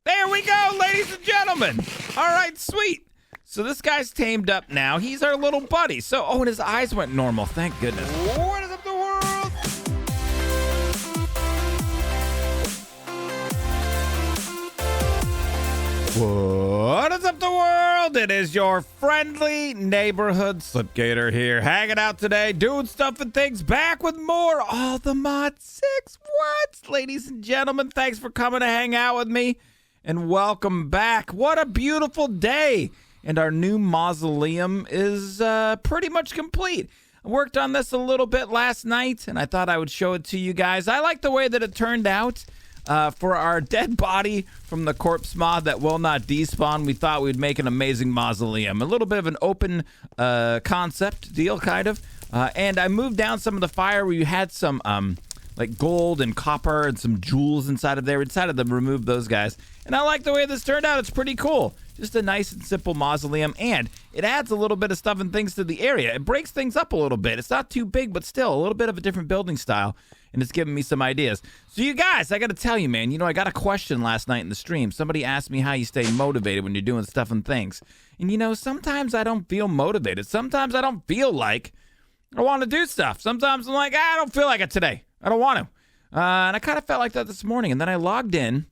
There we go, ladies and gentlemen. All right, sweet. So this guy's tamed up now. He's our little buddy. So, and his eyes went normal. Thank goodness. What is up, the world? What is up, the world? It is your friendly neighborhood Slipgator here, hanging out today, doing stuff and things, back with more All the Mod 6. What? Ladies and gentlemen, thanks for coming to hang out with me, and welcome back. What a beautiful day. And our new mausoleum is pretty much complete. I worked on this a little bit last night, and I thought I would show it to you guys. I like the way that it turned out. For our dead body from the corpse mod that will not despawn, we thought we'd make an amazing mausoleum. A little bit of an open concept deal, kind of. And I moved down some of the fire where you had some like gold and copper and some jewels inside of there. We decided to remove those guys. And I like the way this turned out. It's pretty cool. Just a nice and simple mausoleum, and it adds a little bit of stuff and things to the area. It breaks things up a little bit. It's not too big, but still a little bit of a different building style, and it's giving me some ideas. So you guys, I got to tell you, man, I got a question last night in the stream. Somebody asked me how you stay motivated when you're doing stuff and things. And sometimes I don't feel motivated. Sometimes I don't feel like I want to do stuff. Sometimes I'm like, I don't feel like it today. I don't want to. And I kind of felt like that this morning, and then I logged in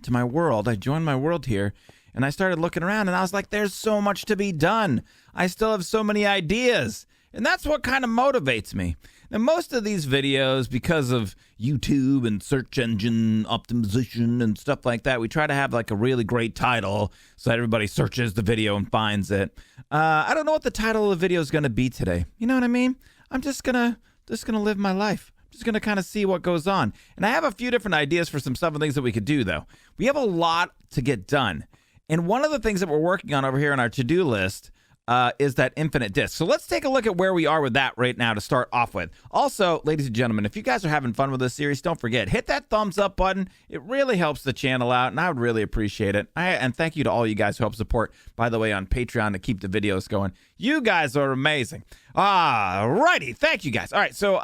to my world. I joined my world here. And I started looking around, and I was like, there's so much to be done. I still have so many ideas. And that's what kind of motivates me. Now, most of these videos, because of YouTube and search engine optimization and stuff like that, we try to have like a really great title so that everybody searches the video and finds it. I don't know what the title of the video is going to be today. You know what I mean? I'm just gonna live my life. Just going to kind of see what goes on. And I have a few different ideas for some stuff and things that we could do, though. We have a lot to get done. And one of the things that we're working on over here on our to-do list is that infinite disc. So let's take a look at where we are with that right now to start off with. Also, ladies and gentlemen, if you guys are having fun with this series, don't forget, hit that thumbs up button. It really helps the channel out, and I would really appreciate it. And thank you to all you guys who help support, by the way, on Patreon to keep the videos going. You guys are amazing. Alrighty, thank you guys. All right, so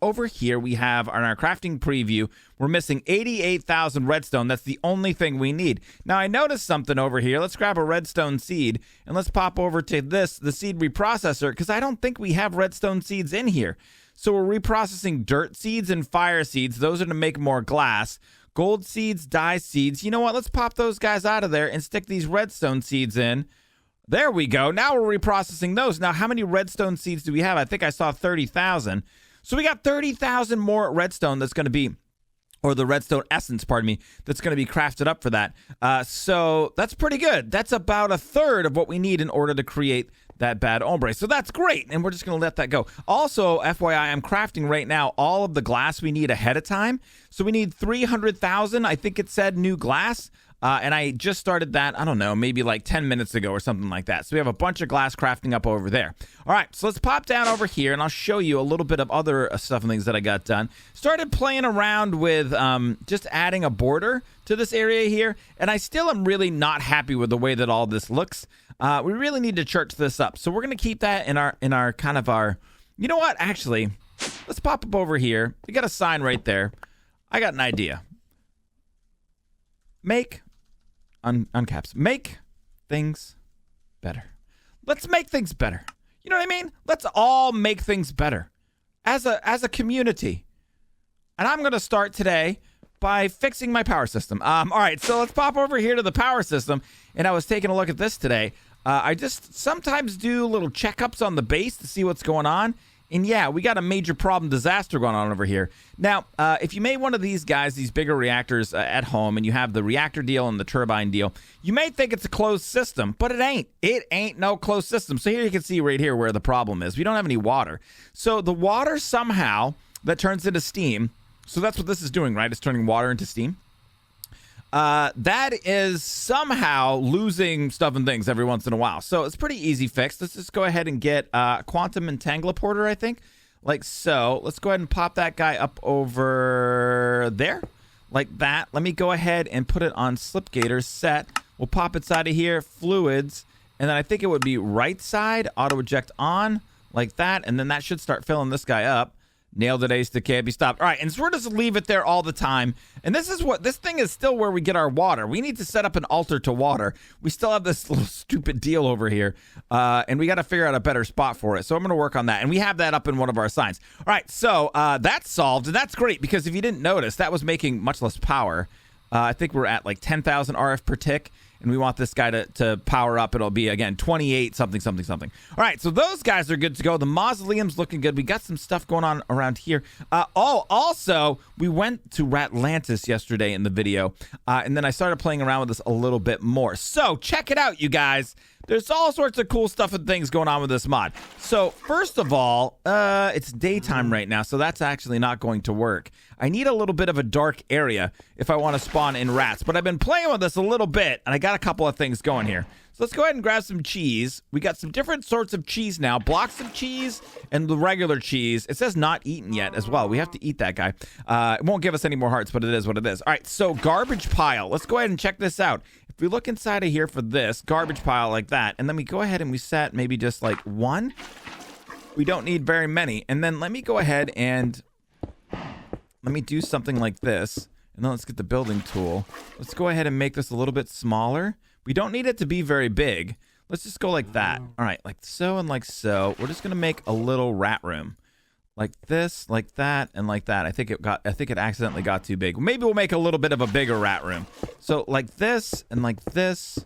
over here we have on our crafting preview, we're missing 88,000 redstone. That's the only thing we need. Now I noticed something over here. Let's grab a redstone seed and let's pop over to the seed reprocessor, because I don't think we have redstone seeds in here. So we're reprocessing dirt seeds and fire seeds. Those are to make more glass. Gold seeds, dye seeds. You know what? Let's pop those guys out of there and stick these redstone seeds in. There we go. Now we're reprocessing those. Now, how many redstone seeds do we have? I think I saw 30,000. So we got 30,000 more redstone that's going to be, or the redstone essence, pardon me, that's going to be crafted up for that. So that's pretty good. That's about a third of what we need in order to create that bad ombre. So that's great, and we're just going to let that go. Also, FYI, I'm crafting right now all of the glass we need ahead of time. So we need 300,000, I think it said, new glass. And I just started that, I don't know, maybe like 10 minutes ago or something like that. So we have a bunch of glass crafting up over there. All right, so let's pop down over here, and I'll show you a little bit of other stuff and things that I got done. Started playing around with just adding a border to this area here, and I still am really not happy with the way that all this looks. We really need to church this up. So we're going to keep that in our kind of our, you know what, actually, let's pop up over here. We got a sign right there. I got an idea. Make... Uncaps. Make things better. Let's make things better. You know what I mean? Let's all make things better as a community. And I'm going to start today by fixing my power system. All right, so let's pop over here to the power system. And I was taking a look at this today. I just sometimes do little checkups on the base to see what's going on. And yeah, we got a major problem disaster going on over here. Now, if you made one of these guys, these bigger reactors at home, and you have the reactor deal and the turbine deal, you may think it's a closed system, but it ain't. It ain't no closed system. So here you can see right here where the problem is. We don't have any water. So the water somehow that turns into steam, so that's what this is doing, right? It's turning water into steam. That is somehow losing stuff and things every once in a while. So it's pretty easy fix. Let's just go ahead and get quantum entangleporter, I think. Like so. Let's go ahead and pop that guy up over there. Like that. Let me go ahead and put it on Slipgator set. We'll pop it side of here. Fluids. And then I think it would be right side. Auto eject on. Like that. And then that should start filling this guy up. Nailed it, Ace. The can't be stopped. All right, and so we're just leave it there all the time. And this thing is still where we get our water. We need to set up an altar to water. We still have this little stupid deal over here, and we got to figure out a better spot for it. So I'm going to work on that, and we have that up in one of our signs. All right, so that's solved, and that's great because if you didn't notice, that was making much less power. I think we're at like 10,000 RF per tick. And we want this guy to power up. It'll be, again, 28 something, something, something. All right, so those guys are good to go. The mausoleum's looking good. We got some stuff going on around here. Also, we went to Ratlantis yesterday in the video, and then I started playing around with this a little bit more. So check it out, you guys. There's all sorts of cool stuff and things going on with this mod. So first of all, it's daytime right now, so that's actually not going to work. I need a little bit of a dark area if I want to spawn in rats, but I've been playing with this a little bit, and I got a couple of things going here. So let's go ahead and grab some cheese. We got some different sorts of cheese now, blocks of cheese and the regular cheese. It says not eaten yet as well. We have to eat that guy. It won't give us any more hearts, but it is what it is. All right, so garbage pile. Let's go ahead and check this out. If we look inside of here for this garbage pile like that, and then we go ahead and we set maybe just like one. We don't need very many. And then let me go ahead and let me do something like this. And then let's get the building tool. Let's go ahead and make this a little bit smaller. We don't need it to be very big. Let's just go like that. All right, like so and like so. We're just gonna make a little rat room. Like this, like that, and like that. I think it accidentally got too big. Maybe we'll make a little bit of a bigger rat room. So like this, and like this,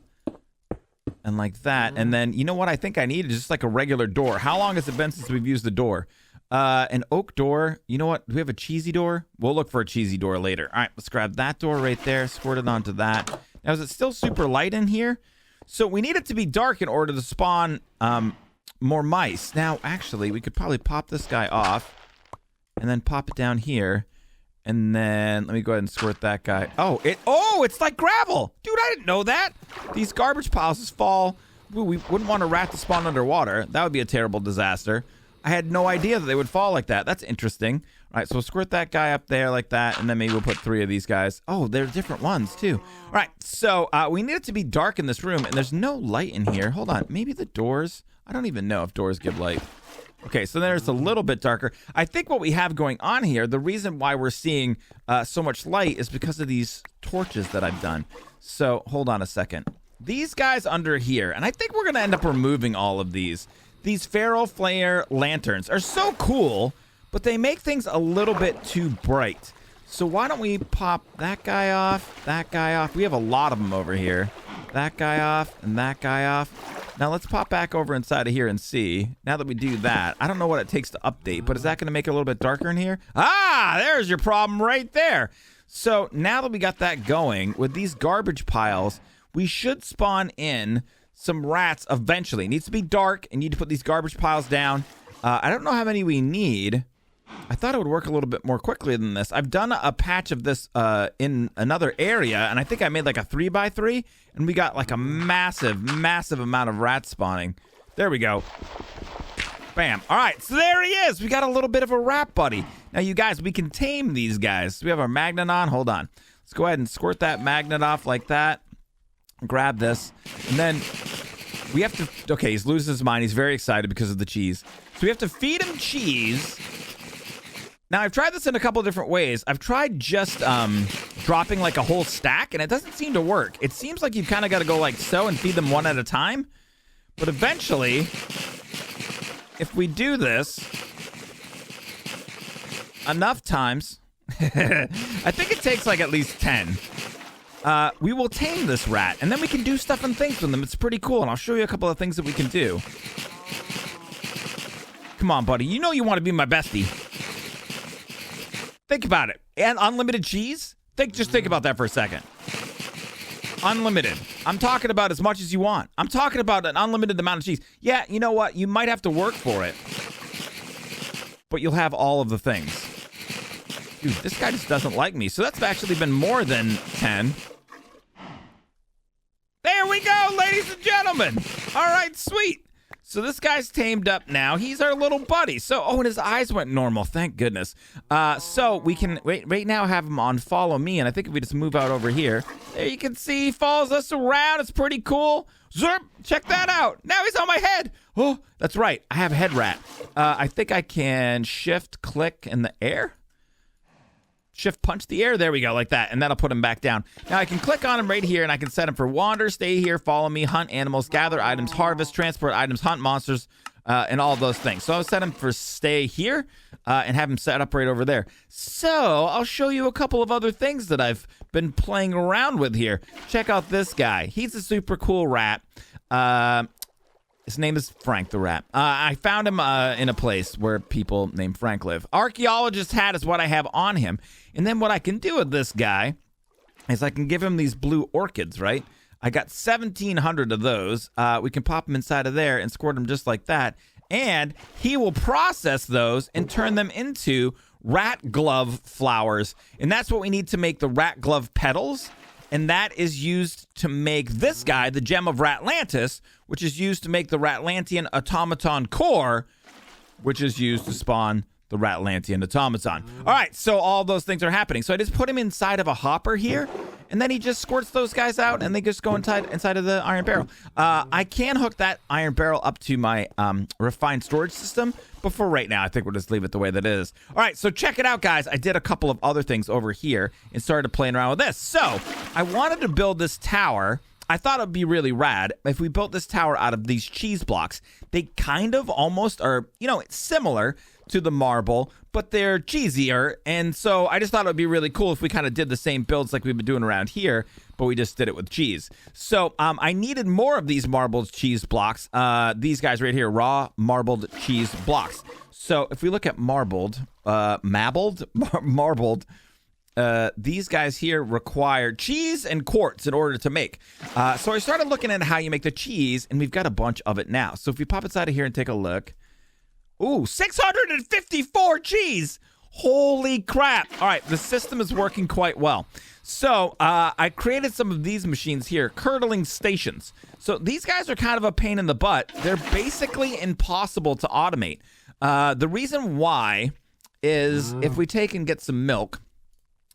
and like that. And then, you know what I think I need is just like a regular door. How long has it been since we've used the door? An oak door. You know what? Do we have a cheesy door? We'll look for a cheesy door later. All right, let's grab that door right there, squirt it onto that. Now, is it still super light in here? So we need it to be dark in order to spawn more mice. Now, actually, we could probably pop this guy off and then pop it down here. And then let me go ahead and squirt that guy. Oh, it's like gravel. Dude, I didn't know that. These garbage piles just fall. We wouldn't want a rat to spawn underwater. That would be a terrible disaster. I had no idea that they would fall like that. That's interesting. All right, so we'll squirt that guy up there like that, and then maybe we'll put 3 of these guys. Oh, they're different ones, too. All right, so we need it to be dark in this room, and there's no light in here. Hold on. Maybe the doors? I don't even know if doors give light. Okay, so there's a little bit darker. I think what we have going on here, the reason why we're seeing so much light is because of these torches that I've done. So hold on a second. These guys under here, and I think we're going to end up removing all of these. These Feral Flare lanterns are so cool, but they make things a little bit too bright. So why don't we pop that guy off, that guy off. We have a lot of them over here. That guy off and that guy off. Now let's pop back over inside of here and see. Now that we do that, I don't know what it takes to update, but is that going to make it a little bit darker in here? Ah, there's your problem right there. So now that we got that going, with these garbage piles, we should spawn in some rats eventually. It needs to be dark and need to put these garbage piles down. I don't know how many we need. I thought it would work a little bit more quickly than this. I've done a patch of this in another area, and I think I made like a 3x3, and we got like a massive, massive amount of rats spawning. There we go. Bam. All right, so there he is. We got a little bit of a rat buddy. Now, you guys, we can tame these guys. We have our magnet on. Hold on. Let's go ahead and squirt that magnet off like that. Grab this, and then we have to, okay, he's losing his mind. He's very excited because of the cheese. So we have to feed him cheese. Now, I've tried this in a couple of different ways. I've tried just dropping like a whole stack, and it doesn't seem to work. It seems like you've kind of got to go like so and feed them one at a time. But eventually, if we do this enough times, I think it takes like at least 10. We will tame this rat, and then we can do stuff and things with them. It's pretty cool, and I'll show you a couple of things that we can do. Come on, buddy. You know you want to be my bestie. Think about it. And unlimited cheese? Just think about that for a second. Unlimited. I'm talking about as much as you want. I'm talking about an unlimited amount of cheese. Yeah, you know what? You might have to work for it, but you'll have all of the things. Dude, this guy just doesn't like me, so that's actually been more than 10. There we go, ladies and gentlemen. All right, sweet. So this guy's tamed up now. He's our little buddy. So, oh, and his eyes went normal. Thank goodness. So we can right now have him on follow me. And I think if we just move out over here, there you can see he follows us around. It's pretty cool. Zerp, check that out. Now he's on my head. Oh, that's right. I have head rat. I think I can shift click in the air. Shift punch the air. There we go, like that. And that'll put him back down. Now I can click on him right here and I can set him for wander, stay here, follow me, hunt animals, gather items, harvest, transport items, hunt monsters, and all those things. So I'll set him for stay here and have him set up right over there. So I'll show you a couple of other things that I've been playing around with here. Check out this guy. He's a super cool rat. His name is Frank the Rat. I found him in a place where people named Frank live. Archaeologist hat is what I have on him. And then what I can do with this guy is I can give him these blue orchids, right? I got 1,700 of those. We can pop them inside of there and squirt them just like that. And he will process those and turn them into rat glove flowers. And that's what we need to make the rat glove petals. And that is used to make this guy, the Gem of Ratlantis, which is used to make the Ratlantian Automaton core, which is used to spawn the Ratlantian Automaton. All right, so all those things are happening. So I just put him inside of a hopper here, and then he just squirts those guys out, and they just go inside of the iron barrel. I can hook that iron barrel up to my refined storage system, but for right now, I think we'll just leave it the way that it is. All right, so check it out, guys. I did a couple of other things over here and started playing around with this. So I wanted to build this tower. I thought it'd be really rad if we built this tower out of these cheese blocks. They kind of almost are, it's similar to the marble, but they're cheesier. And so I just thought it would be really cool if we kind of did the same builds like we've been doing around here, but we just did it with cheese. So I needed more of these marbled cheese blocks. These guys right here, raw marbled cheese blocks. So if we look at marbled, these guys here require cheese and quartz in order to make. So I started looking at how you make the cheese, and we've got a bunch of it now. So if you pop inside of here and take a look. Ooh, 654 cheese. Holy crap. All right, the system is working quite well. So I created some of these machines here, curdling stations. So these guys are kind of a pain in the butt. They're basically impossible to automate. The reason why is if we take and get some milk,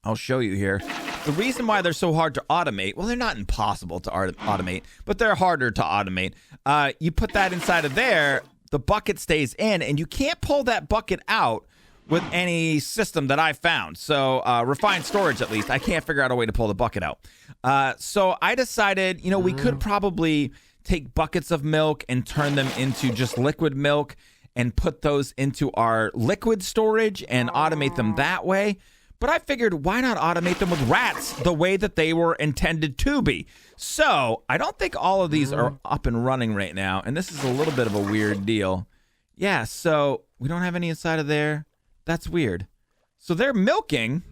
I'll show you here. The reason why they're so hard to automate, well, they're not impossible to automate, but they're harder to automate. You put that inside of there, the bucket stays in, and you can't pull that bucket out with any system that I found. So refined storage, at least, I can't figure out a way to pull the bucket out. So I decided, we could probably take buckets of milk and turn them into just liquid milk and put those into our liquid storage and automate them that way. But I figured, why not automate them with rats the way that they were intended to be? So I don't think all of these are up and running right now. And this is a little bit of a weird deal. Yeah, so we don't have any inside of there. That's weird. So they're milking.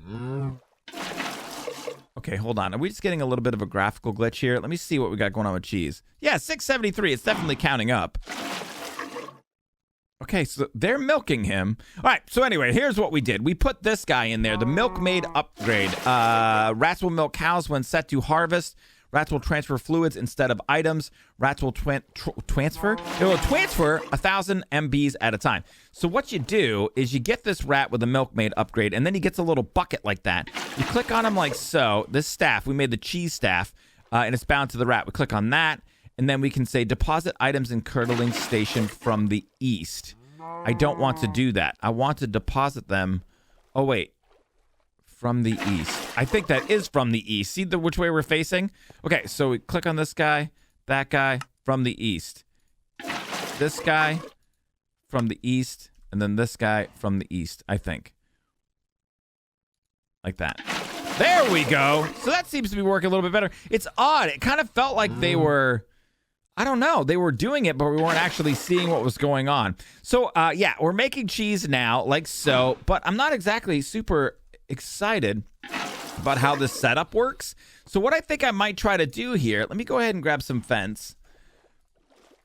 Okay, hold on. Are we just getting a little bit of a graphical glitch here? Let me see what we got going on with cheese. Yeah, 673. It's definitely counting up. Okay, so they're milking him. All right, so anyway, here's what we did. We put this guy in there, the milkmaid upgrade. Rats will milk cows when set to harvest. Rats will transfer fluids instead of items. Rats will transfer? They will transfer 1,000 MBs at a time. So what you do is you get this rat with the milkmaid upgrade, and then he gets a little bucket like that. You click on him like so. This staff, we made the cheese staff, and it's bound to the rat. We click on that. And then we can say deposit items in curdling station from the east. I don't want to do that. I want to deposit them. Oh, wait. From the east. I think that is from the east. See which way we're facing? Okay, so we click on this guy, that guy, from the east. This guy from the east, and then this guy from the east, I think. Like that. There we go. So that seems to be working a little bit better. It's odd. It kind of felt like they were... I don't know. They were doing it, but we weren't actually seeing what was going on. So, yeah, we're making cheese now, like so. But I'm not exactly super excited about how this setup works. So what I think I might try to do here, let me go ahead and grab some fence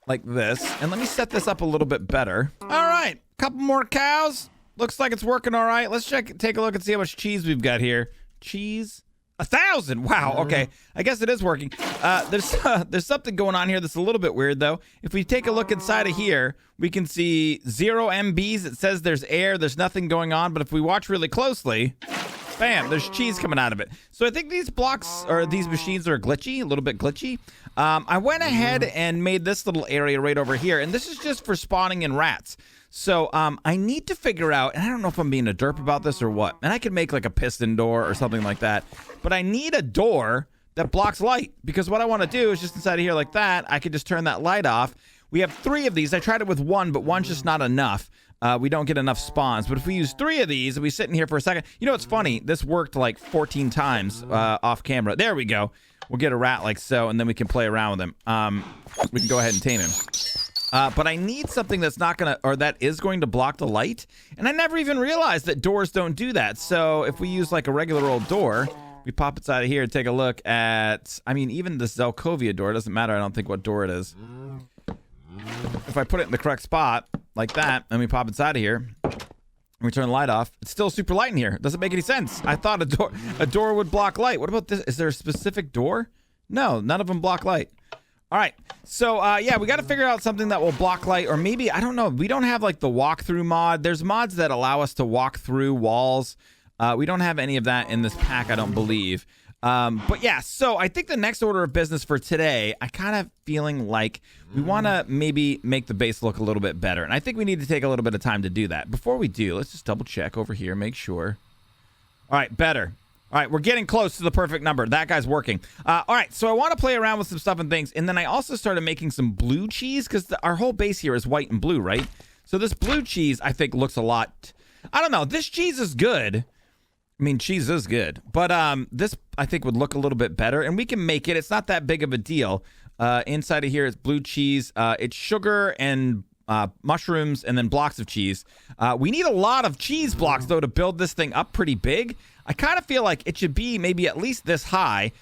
like this. And let me set this up a little bit better. All right, couple more cows. Looks like it's working all right. Let's take a look and see how much cheese we've got here. Cheese 1,000. Wow. Okay. I guess it is working. There's something going on here that's a little bit weird, though. If we take a look inside of here, we can see 0 MBs. It says there's air. There's nothing going on. But if we watch really closely, bam, there's cheese coming out of it. So I think these blocks or these machines are glitchy, a little bit glitchy. I went ahead and made this little area right over here. And this is just for spawning in rats. So I need to figure out, and I don't know if I'm being a derp about this or what, and I could make like a piston door or something like that, but I need a door that blocks light, because what I want to do is just inside of here like that, I could just turn that light off. We have 3 of these. I tried it with 1, but 1's just not enough. We don't get enough spawns, but if we use 3 of these and we sit in here for a second, you know, it's funny. This worked like 14 times off camera. There we go. We'll get a rat like so, and then we can play around with him. We can go ahead and tame him. But I need something that's not going to, or that is going to block the light. And I never even realized that doors don't do that. So if we use like a regular old door, we pop inside of here and take a look at, I mean, even the Zelkovia door, it doesn't matter. I don't think what door it is. If I put it in the correct spot like that, and we pop inside of here, and we turn the light off, it's still super light in here. It doesn't make any sense. I thought a door would block light. What about this? Is there a specific door? No, none of them block light. All right, so yeah, we got to figure out something that will block light, or maybe, I don't know, we don't have like the walkthrough mod. There's mods that allow us to walk through walls. We don't have any of that in this pack, I don't believe. But yeah, so I think the next order of business for today, I kind of feeling like we want to maybe make the base look a little bit better. And I think we need to take a little bit of time to do that. Before we do, let's just double check over here, make sure. All right, better. All right, we're getting close to the perfect number. That guy's working. All right, so I want to play around with some stuff and things. And then I also started making some blue cheese, because our whole base here is white and blue, right? So this blue cheese, I think, looks a lot... I don't know. This cheese is good. I mean, cheese is good. But this, I think, would look a little bit better. And we can make it. It's not that big of a deal. Inside of here is blue cheese. It's sugar and mushrooms and then blocks of cheese. We need a lot of cheese blocks, though, to build this thing up pretty big. I kind of feel like it should be maybe at least this high,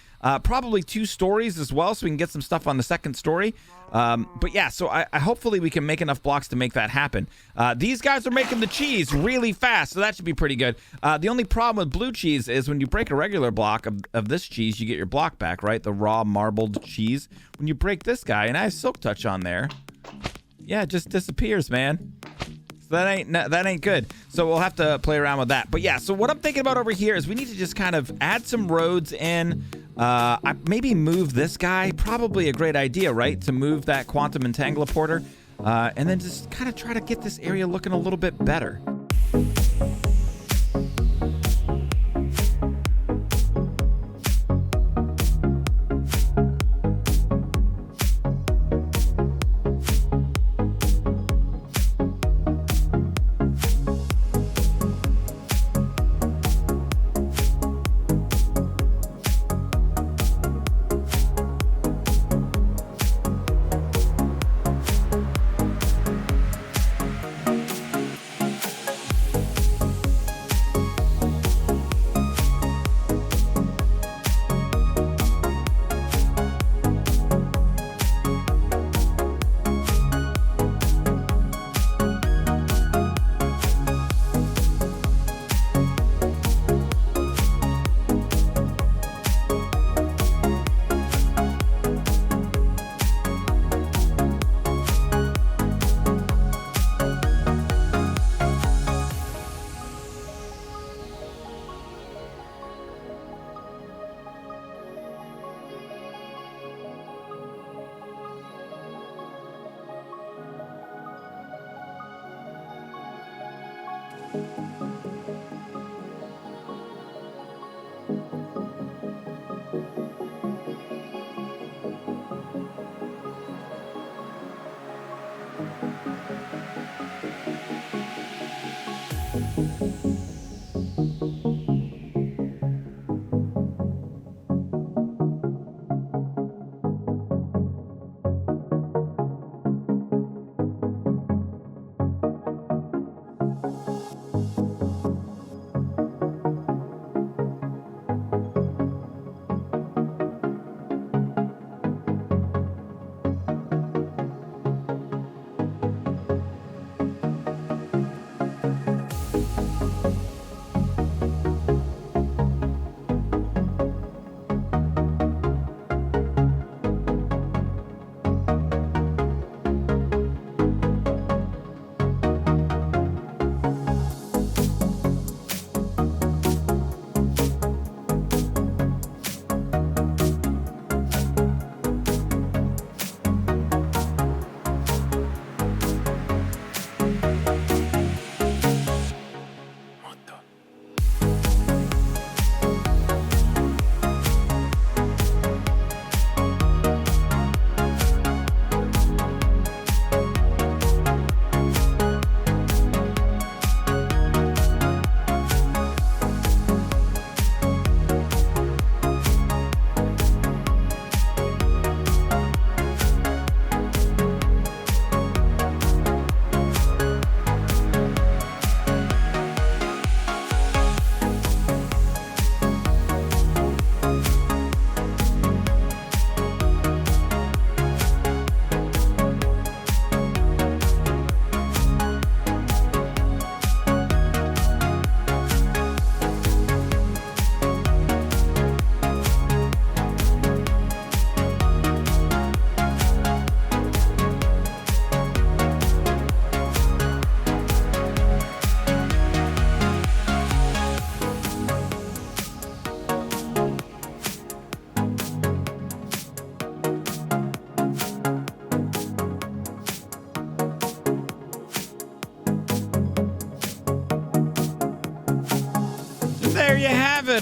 probably 2 stories as well, so we can get some stuff on the second story. But yeah, so I hopefully we can make enough blocks to make that happen. These guys are making the cheese really fast, so that should be pretty good. The only problem with blue cheese is when you break a regular block of this cheese, you get your block back, right? The raw marbled cheese. When you break this guy, and I have silk touch on there, yeah, it just disappears, man. That ain't good. So we'll have to play around with that. But yeah, so what I'm thinking about over here is we need to just kind of add some roads in. Maybe move this guy. Probably a great idea, right? To move that quantum entangleporter. And then just kind of try to get this area looking a little bit better.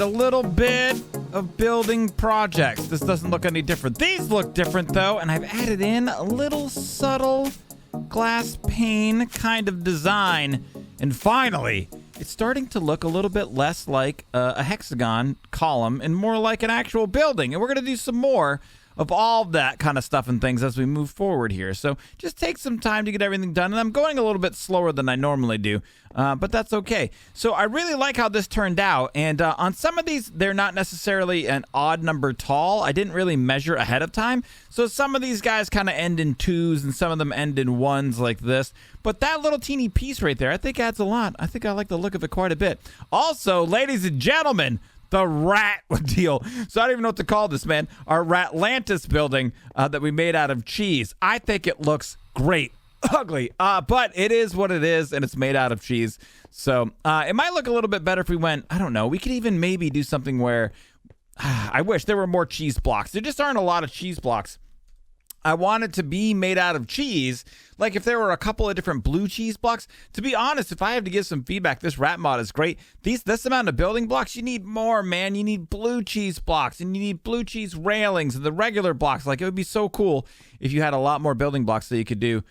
it a little bit of building projects. This doesn't look any different. These look different though, and I've added in a little subtle glass pane kind of design. And finally, it's starting to look a little bit less like a hexagon column and more like an actual building. And we're going to do some more of all that kind of stuff and things as we move forward here. So just take some time to get everything done. And I'm going a little bit slower than I normally do, but that's okay. So I really like how this turned out. And on some of these, they're not necessarily an odd number tall. I didn't really measure ahead of time. So some of these guys kind of end in 2s and some of them end in 1s like this. But that little teeny piece right there, I think adds a lot. I think I like the look of it quite a bit. Also, ladies and gentlemen, the rat deal. So I don't even know what to call this, man. Our Ratlantis building that we made out of cheese. I think it looks great. Ugly. But it is what it is, and it's made out of cheese. So it might look a little bit better if we went, I don't know. We could even maybe do something where I wish there were more cheese blocks. There just aren't a lot of cheese blocks. I want it to be made out of cheese. Like if there were a couple of different blue cheese blocks. To be honest, if I have to give some feedback, this rat mod is great. This amount of building blocks, you need more, man. You need blue cheese blocks and you need blue cheese railings and the regular blocks. Like it would be so cool if you had a lot more building blocks that you could do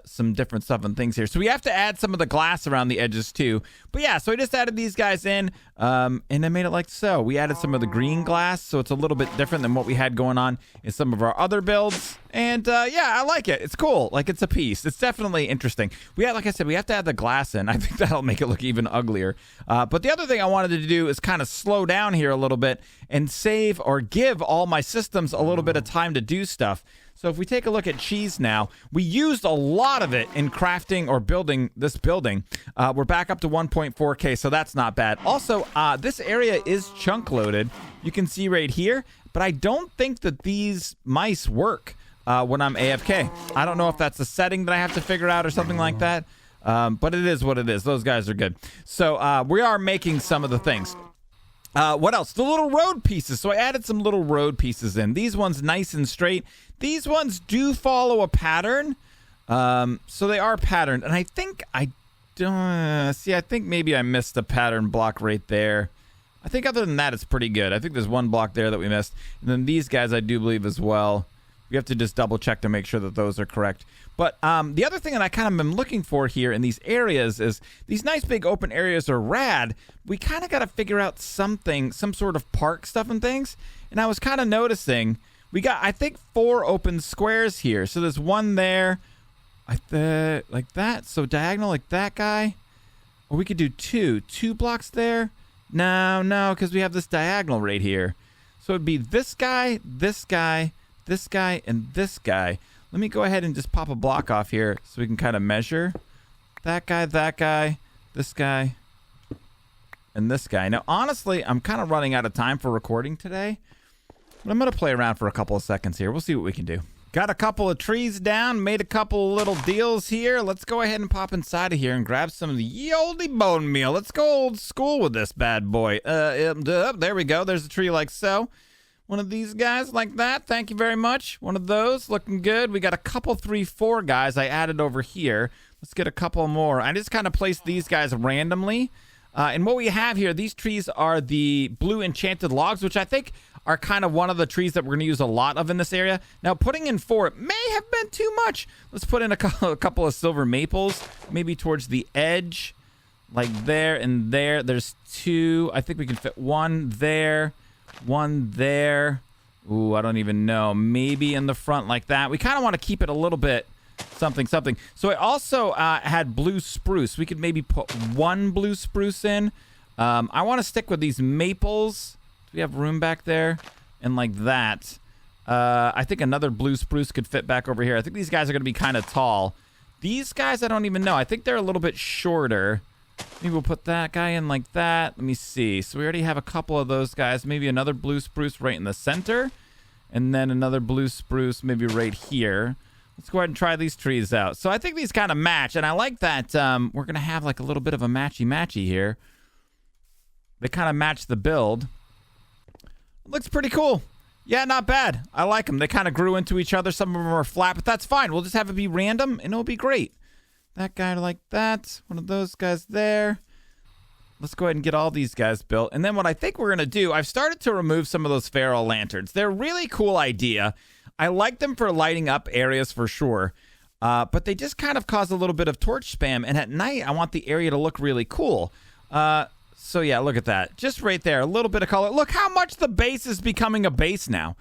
some different stuff and things here. So we have to add some of the glass around the edges too. But yeah, so I just added these guys in and I made it like so. We added some of the green glass, so it's a little bit different than what we had going on in some of our other builds. And yeah, I like it. It's cool. Like it's a piece. It's definitely interesting. Like I said, we have to add the glass in. I think that'll make it look even uglier. But the other thing I wanted to do is kind of slow down here a little bit and save or give all my systems a little bit of time to do stuff. So if we take a look at cheese now, we used a lot of it in crafting or building this building. We're back up to 1.4K, so that's not bad. Also, this area is chunk loaded. You can see right here, but I don't think that these mice work when I'm AFK. I don't know if that's a setting that I have to figure out or something like that, but it is what it is. Those guys are good. So we are making some of the things. What else? The little road pieces. So I added some little road pieces in. These ones nice and straight. These ones do follow a pattern. So they are patterned. And I think I think maybe I missed a pattern block right there. I think other than that, it's pretty good. I think there's one block there that we missed. And then these guys I do believe as well. We have to just double check to make sure that those are correct. But the other thing that I kind of am looking for here in these areas is these nice big open areas are rad. We kind of got to figure out some sort of park stuff and things. And I was kind of noticing we got, I think, 4 open squares here. So there's one there, like that. So diagonal like that guy. Or we could do 2 blocks there. No, because we have this diagonal right here. So it'd be this guy, this guy, this guy, and this guy. Let me go ahead and just pop a block off here so we can kind of measure that guy, this guy, and this guy. Now, honestly, I'm kind of running out of time for recording today, but I'm going to play around for a couple of seconds here. We'll see what we can do. Got a couple of trees down, made a couple of little deals here. Let's go ahead and pop inside of here and grab some of the ye olde bone meal. Let's go old school with this bad boy. There we go. There's a tree like so. One of these guys like that. Thank you very much. One of those looking good. We got a couple 3, 4 guys I added over here. Let's get a couple more. I just kind of placed these guys randomly. And what we have here, these trees are the blue enchanted logs, which I think are kind of one of the trees that we're going to use a lot of in this area. Now, putting in 4 may have been too much. Let's put in a couple of silver maples, maybe towards the edge, like there and there. There's 2. I think we can fit 1 there. 1 there. Ooh, I don't even know. Maybe in the front like that. We kind of want to keep it a little bit something. So I also had blue spruce. We could maybe put 1 blue spruce in. I want to stick with these maples. Do we have room back there? And like that. I think another blue spruce could fit back over here. I think these guys are going to be kind of tall. These guys, I don't even know. I think they're a little bit shorter. Maybe we'll put that guy in like that. Let me see. So we already have a couple of those guys. Maybe another blue spruce right in the center. And then another blue spruce maybe right here. Let's go ahead and try these trees out. So I think these kind of match. And I like that we're going to have like a little bit of a matchy-matchy here. They kind of match the build. Looks pretty cool. Yeah, not bad. I like them. They kind of grew into each other. Some of them are flat, but that's fine. We'll just have it be random and it'll be great. That guy like that. One of those guys there. let's go ahead and get all these guys built. And then what I think we're going to do, I've started to remove some of those feral lanterns. They're a really cool idea. I like them for lighting up areas for sure. But they just kind of cause a little bit of torch spam. And at night, I want the area to look really cool. So yeah, look at that. Just right there, a little bit of color. Look how much the base is becoming a base now.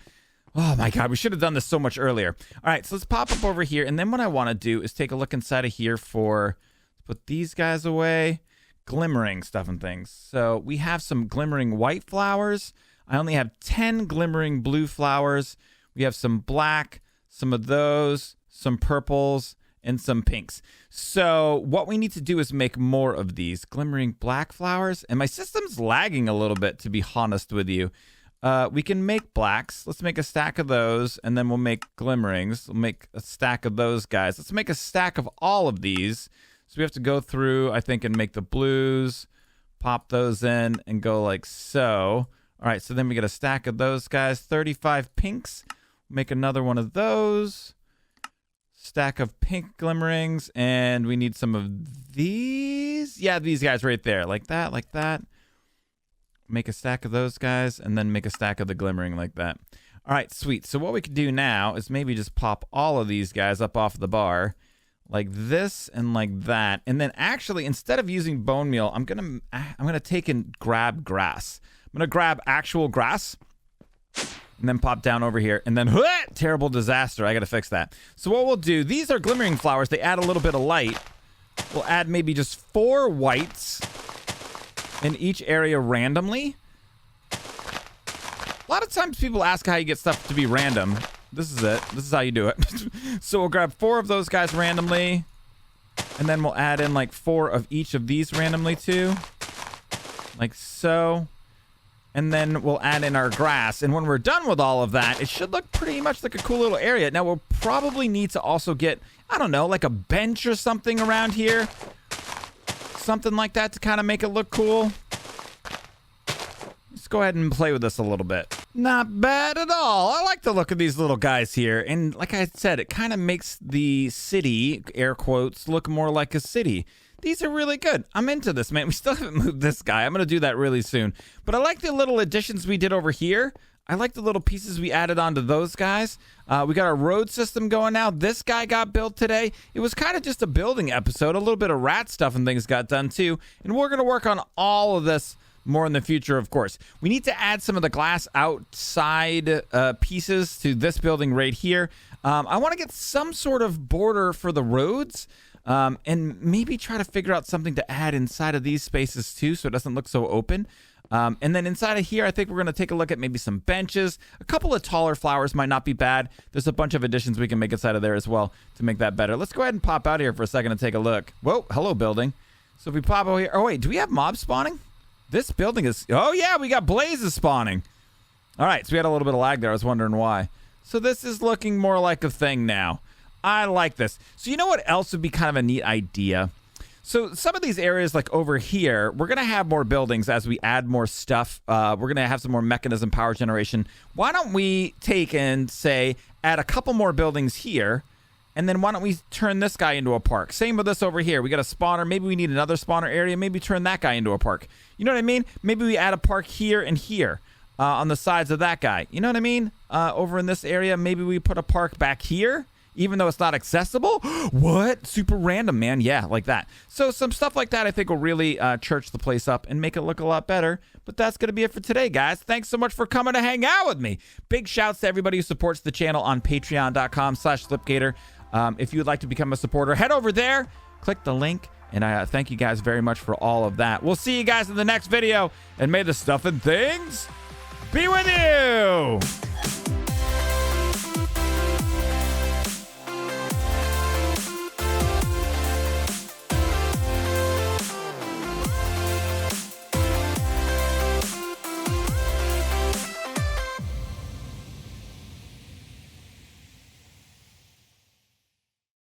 Oh my God, we should have done this so much earlier. All right, so let's pop up over here. And then what I want to do is take a look inside of here for, put these guys away. Glimmering stuff and things. So we have some glimmering white flowers. I only have 10 glimmering blue flowers. We have some black, some of those, some purples, and some pinks. So what we need to do is make more of these glimmering black flowers. And my system's lagging a little bit, to be honest with you. We can make blacks. Let's make a stack of those, and then we'll make glimmerings. We'll make a stack of those guys. Let's make a stack of all of these. So we have to go through, I think, and make the blues, pop those in, and go like so. All right, so then we get a stack of those guys. 35 pinks. Make another one of those. Stack of pink glimmerings, and we need some of these. Yeah, these guys right there, like that, like that. Make a stack of those guys, and then make a stack of the glimmering like that. All right, sweet. So what we can do now is maybe just pop all of these guys up off the bar. Like this and like that. And then actually, instead of using bone meal, I'm gonna take and grab grass. I'm gonna grab actual grass and then pop down over here. And then, terrible disaster. I gotta fix that. So what we'll do, these are glimmering flowers. They add a little bit of light. We'll add maybe just 4 whites in each area randomly. A lot of times people ask how you get stuff to be random. This is it. This is how you do it. So we'll grab 4 of those guys randomly. And then we'll add in like 4 of each of these randomly too. Like so. And then we'll add in our grass. And when we're done with all of that, it should look pretty much like a cool little area. Now we'll probably need to also get, I don't know, like a bench or something around here. Something like that to kind of make it look cool. Let's go ahead and play with this a little bit. Not bad at all. I like the look of these little guys here. And like I said, it kind of makes the city, air quotes, look more like a city. These are really good. I'm into this, man. We still haven't moved this guy. I'm going to do that really soon. But I like the little additions we did over here. I like the little pieces we added onto those guys. We got our road system going now. This guy got built today. It was kind of just a building episode. A little bit of rat stuff and things got done too. And we're going to work on all of this more in the future, of course. We need to add some of the glass outside pieces to this building right here. I want to get some sort of border for the roads. And maybe try to figure out something to add inside of these spaces too, so it doesn't look so open. And then inside of here, I think we're going to take a look at maybe some benches. A couple of taller flowers might not be bad. There's a bunch of additions we can make inside of there as well to make that better. Let's go ahead and pop out here for a second and take a look. Whoa, hello building. So if we pop over here, oh wait, do we have mobs spawning? This building is, oh yeah, we got blazes spawning. All right, so we had a little bit of lag there. I was wondering why. So this is looking more like a thing now. I like this. So you know what else would be kind of a neat idea? So some of these areas like over here, we're going to have more buildings as we add more stuff. We're going to have some more mechanism power generation. Why don't we take and say add a couple more buildings here, and then why don't we turn this guy into a park? Same with this over here. We got a spawner. Maybe we need another spawner area. Maybe turn that guy into a park. You know what I mean? Maybe we add a park here and here on the sides of that guy. You know what I mean? Over in this area, maybe we put a park back here. Even though it's not accessible? What? Super random, man. Yeah, like that. So some stuff like that I think will really church the place up and make it look a lot better. But that's going to be it for today, guys. Thanks so much for coming to hang out with me. Big shouts to everybody who supports the channel on patreon.com/Slipgator. If you would like to become a supporter, head over there, click the link, and I thank you guys very much for all of that. We'll see you guys in the next video, and may the stuff and things be with you.